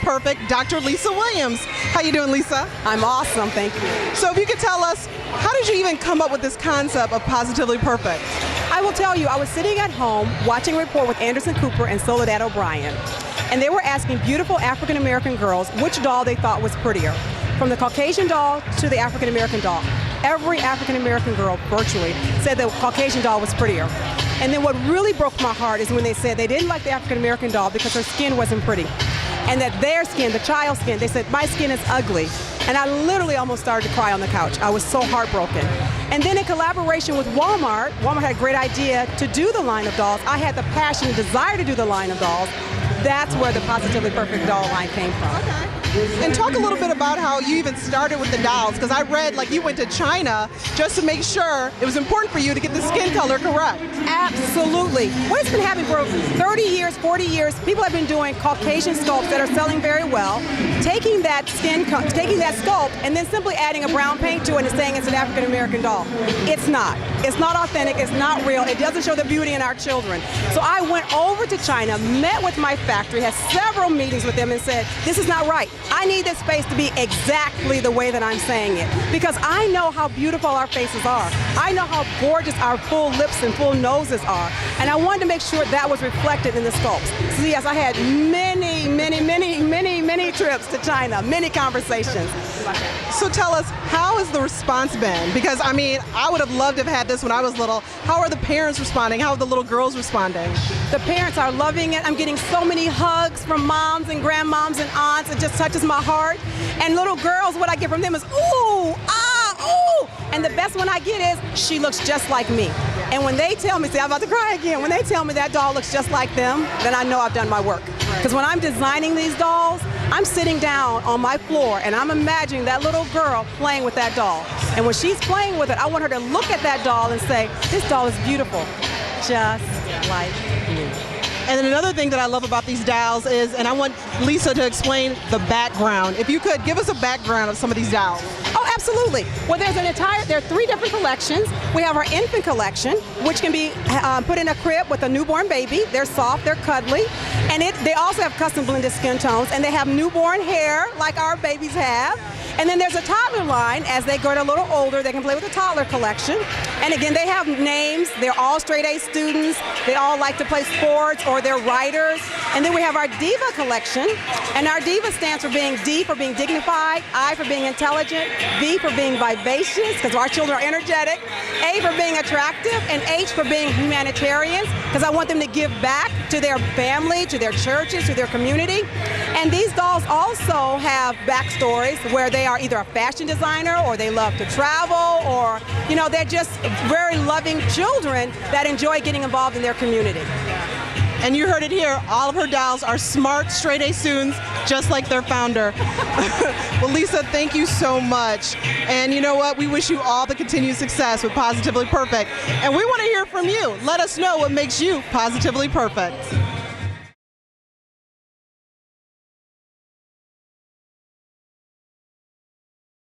Perfect, Dr. Lisa Williams. How you doing, Lisa? I'm awesome, thank you. So if you could tell us, how did you even come up with this concept of Positively Perfect? I will tell you, I was sitting at home watching a report with Anderson Cooper and Soledad O'Brien, and they were asking beautiful African American girls which doll they thought was prettier, from the Caucasian doll to the African American doll. Every African American girl, virtually, said the Caucasian doll was prettier. And then what really broke my heart is when they said they didn't like the African American doll because her skin wasn't pretty. And that their skin, the child's skin, they said, my skin is ugly. And I literally almost started to cry on the couch. I was so heartbroken. And then in collaboration with Walmart had a great idea to do the line of dolls. I had the passion and desire to do the line of dolls. That's where the Positively Perfect doll line came from. Okay. And talk a little bit about how you even started with the dolls, because I read like you went to China just to make sure it was important for you to get the skin color correct. Absolutely. What's been happening for 30 years, 40 years, people have been doing Caucasian sculpts that are selling very well, taking that sculpt and then simply adding a brown paint to it and saying it's an African American doll. It's not. It's not authentic. It's not real. It doesn't show the beauty in our children. So I went over to China, met with my factory, had several meetings with them and said, this is not right. I need this space to be exactly the way that I'm saying it, because I know how beautiful our faces are. I know how gorgeous our full lips and full noses are, and I wanted to make sure that was reflected in the sculpts. So yes, I had many trips to China, many conversations. So tell us, how has the response been? Because I mean, I would have loved to have had this when I was little. How are the parents responding? How are the little girls responding? The parents are loving it. I'm getting so many hugs from moms and grandmoms and aunts. It just touches my heart. And little girls, what I get from them is, ooh, ah, ooh. And the best one I get is, she looks just like me. And when they tell me, see, I'm about to cry again. When they tell me that doll looks just like them, then I know I've done my work. Because when I'm designing these dolls, I'm sitting down on my floor and I'm imagining that little girl playing with that doll. And when she's playing with it, I want her to look at that doll and say, this doll is beautiful, just like me. And then another thing that I love about these dolls is, and I want Lisa to explain the background. If you could, give us a background of some of these dolls. Oh, absolutely. Well, there are 3 different collections. We have our infant collection, which can be put in a crib with a newborn baby. They're soft, they're cuddly, and they also have custom blended skin tones, and they have newborn hair like our babies have. And then there's a toddler line. As they get a little older, they can play with the toddler collection. And again, they have names. They're all straight A students. They all like to play sports, or they're writers. And then we have our Diva collection. And our Diva stands for being D for being dignified, I for being intelligent, V for being vivacious, because our children are energetic, A for being attractive, and H for being humanitarians, because I want them to give back to their family, to their churches, to their community. And these dolls also have backstories where they are either a fashion designer, or they love to travel, or, you know, they're just very loving children that enjoy getting involved in their community. And you heard it here, all of her dolls are smart, straight A students, just like their founder. Well, Lisa, thank you so much. And you know what? We wish you all the continued success with Positively Perfect. And we want to hear from you. Let us know what makes you positively perfect.